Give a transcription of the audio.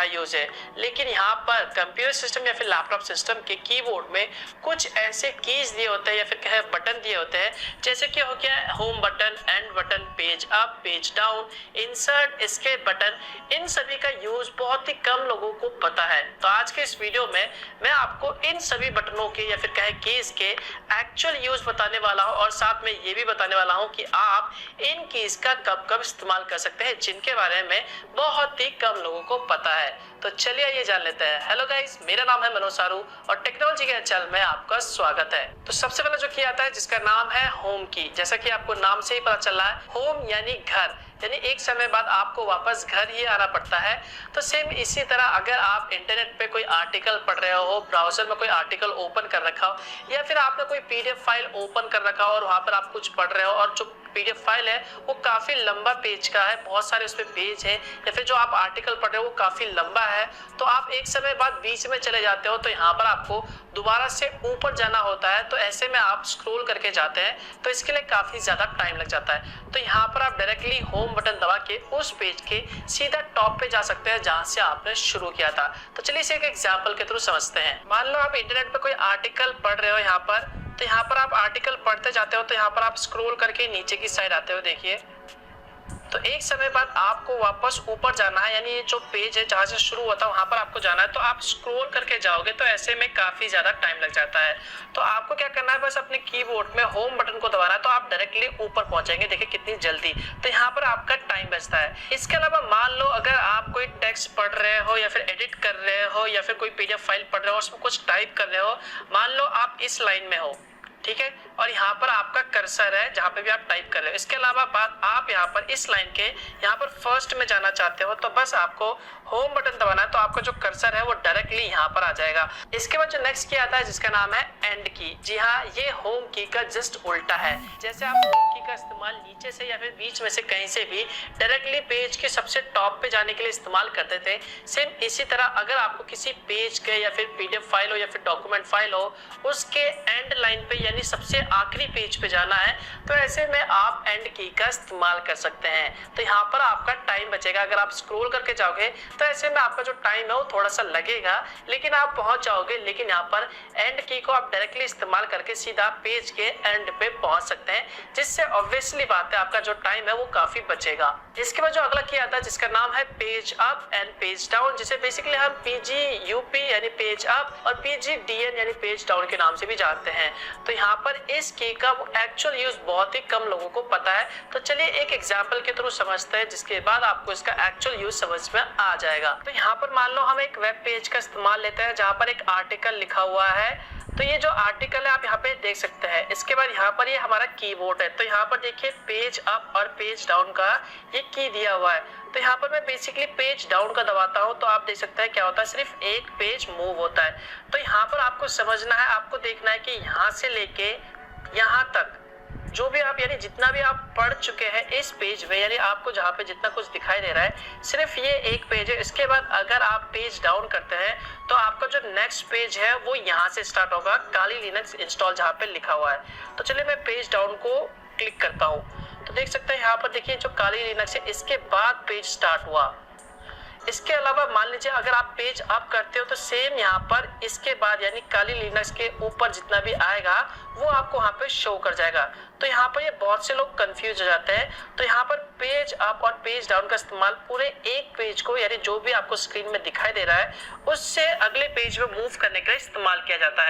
क्या यूज है, लेकिन यहाँ पर कंप्यूटर सिस्टम या फिर लैपटॉप सिस्टम के कीबोर्ड में कुछ ऐसे कीज दिए होते हैं या फिर कहे बटन दिए होते हैं, जैसे कि हो गया home button, end button, page up, page down, insert, escape button. इन सभी का यूज बहुत ही कम लोगों को पता है। तो आज के इस वीडियो में मैं आपको इन सभी बटनों के या फिर कहे कीज के एक्चुअल यूज बताने वाला हूं, और साथ में ये भी बताने वाला हूं कि आप इन कीज का कब कब इस्तेमाल कर सकते हैं, जिनके बारे में बहुत ही कम लोगों को पता है। तो चलिए ये जान लेते हैं। हेलो गाइस, मेरा नाम है मनोज सारू और टेक्नोलॉजी के चैनल में आपका स्वागत है। तो सबसे पहले जो की आता है जिसका नाम है होम की। जैसा कि आपको नाम से ही पता चल रहा है, होम यानी घर, यानी एक समय बाद आपको वापस घर ही आना पड़ता है। तो सेम इसी तरह अगर आप इंटरनेट पे कोई आर्टिकल पढ़ रहे हो, ब्राउजर में कोई आर्टिकल ओपन कर रखा हो, या फिर आपने कोई पीडीएफ फाइल ओपन कर रखा हो और वहां पर आप कुछ पढ़ रहे हो और जो पीडीएफ फाइल है वो काफी लंबा पेज का है, बहुत सारे उसमें पेज है, या फिर जो आप आर्टिकल पढ़ रहे हो वो काफी लंबा है, तो आप एक समय बाद बीच में चले जाते हो, तो यहाँ पर आपको दोबारा से ऊपर जाना होता है। तो ऐसे में आप स्क्रॉल करके जाते हैं, तो इसके लिए काफी ज्यादा टाइम लग जाता है। तो यहाँ पर आप डायरेक्टली होम बटन दबा के उस पेज के सीधा टॉप पे जा सकते हैं जहां से आपने शुरू किया था। तो चलिए इसे एक एग्जांपल के थ्रू समझते हैं। मान लो आप इंटरनेट पे कोई आर्टिकल पढ़ रहे हो यहाँ पर, तो यहाँ पर आप आर्टिकल पढ़ते जाते हो, तो यहाँ पर आप स्क्रॉल करके नीचे की साइड आते हो, देखिए। तो एक समय बाद आपको वापस ऊपर जाना है, यानी ये जो पेज है जहां से शुरू हुआ था वहां पर आपको जाना है। तो आप स्क्रॉल करके जाओगे तो ऐसे में काफी ज्यादा टाइम लग जाता है। तो आपको क्या करना है, बस अपने कीबोर्ड में होम बटन को दबाना है, तो आप डायरेक्टली ऊपर पहुंचेंगे। देखिए कितनी जल्दी। तो यहाँ पर आपका टाइम बचता है। इसके अलावा मान लो अगर आप कोई टेक्स्ट पढ़ रहे हो या फिर एडिट कर रहे हो या फिर कोई पीडीएफ फाइल पढ़ रहे हो, उसमें कुछ टाइप कर रहे हो, मान लो आप इस लाइन में हो, ठीक है, और यहाँ पर आपका कर्सर है जहाँ पे भी आप टाइप कर रहे हो। इसके अलावा बात आप यहाँ पर इस लाइन के यहाँ पर फर्स्ट में जाना चाहते हो, तो बस आपको होम बटन दबाना है, तो आपका जो कर्सर है वो डायरेक्टली यहाँ पर आ जाएगा। इसके बाद जो नेक्स्ट की आता है जिसका नाम है एंड की। जी हाँ, ये होम की का जस्ट उल्टा है। जैसे आप होम की का इस्तेमाल नीचे से या फिर बीच में से कहीं से भी डायरेक्टली पेज के सबसे टॉप पे जाने के लिए इस्तेमाल करते थे, सेम इसी तरह अगर आपको किसी पेज के या फिर पीडीएफ फाइल हो या फिर डॉक्यूमेंट फाइल हो, उसके एंड लाइन पे यानी सबसे आखिरी पेज पे जाना है, तो ऐसे में आप एंड की का इस्तेमाल कर सकते हैं। तो यहाँ पर आपका टाइम बचेगा। अगर आप स्क्रॉल करके जाओगे तो ऐसे में आपका जो टाइम है वो थोड़ा सा लगेगा, लेकिन आप पहुंच जाओगे। लेकिन यहाँ पर एंड की को आप डायरेक्टली इस्तेमाल करके सीधा पेज के एंड पे पहुंच सकते हैं, जिससे ऑब्वियसली बात है आपका जो टाइम है वो काफी बचेगा। इसके बाद जो अगला की आता है जिसका नाम है page up and page down, जिसे बेसिकली हम पीजीयूपी यानी पेज अप और पीजीडीएन यानी पेज डाउन के नाम से भी जानते हैं। तो यहाँ पर इस की का एक्चुअल यूज बहुत ही कम लोगों को पता है। तो चलिए एक एग्जांपल के थ्रू समझते हैं, जिसके बाद आपको इसका एक्चुअल यूज समझ में आ जाएगा। तो यहाँ पर मान लो हम एक वेब पेज का इस्तेमाल लेते हैं जहाँ पर एक आर्टिकल लिखा हुआ है। तो ये जो आर्टिकल है आप यहाँ पे देख सकते हैं। इसके बाद यहाँ पर ये हमारा कीबोर्ड है, तो यहाँ पर देखिए पेज अप और पेज डाउन का ये की दिया हुआ है। तो यहाँ पर मैं बेसिकली पेज डाउन का दबाता हूँ, तो आप देख सकते हैं क्या होता है, सिर्फ एक पेज मूव होता है। तो यहाँ पर आपको समझना है, आपको देखना है कि यहाँ से लेके यहाँ तक जो भी आप यानी जितना भी आप पढ़ चुके हैं इस पेज में, यानी आपको जहाँ पे जितना कुछ दिखाई दे रहा है सिर्फ ये एक पेज है। इसके बाद अगर आप पेज डाउन करते हैं तो आपका जो नेक्स्ट पेज है वो यहाँ से स्टार्ट होगा, काली लिनक्स इंस्टॉल जहाँ पे लिखा हुआ है। तो चलिए मैं पेज डाउन को क्लिक करता हूँ, तो देख सकते हैं यहाँ पर देखिए जो काली लिनक्स है इसके बाद पेज स्टार्ट हुआ। इसके अलावा मान लीजिए अगर आप पेज अप करते हो तो सेम यहाँ पर इसके बाद यानी काली लिनक्स के ऊपर जितना भी आएगा वो आपको वहाँ पे शो कर जाएगा। तो यहाँ पर ये बहुत से लोग कंफ्यूज हो जाते हैं। तो यहाँ पर पेज अप और पेज डाउन का इस्तेमाल पूरे एक पेज को यानी जो भी आपको स्क्रीन में दिखाई दे रहा है उससे अगले पेज में मूव करने के लिए इस्तेमाल किया जाता है।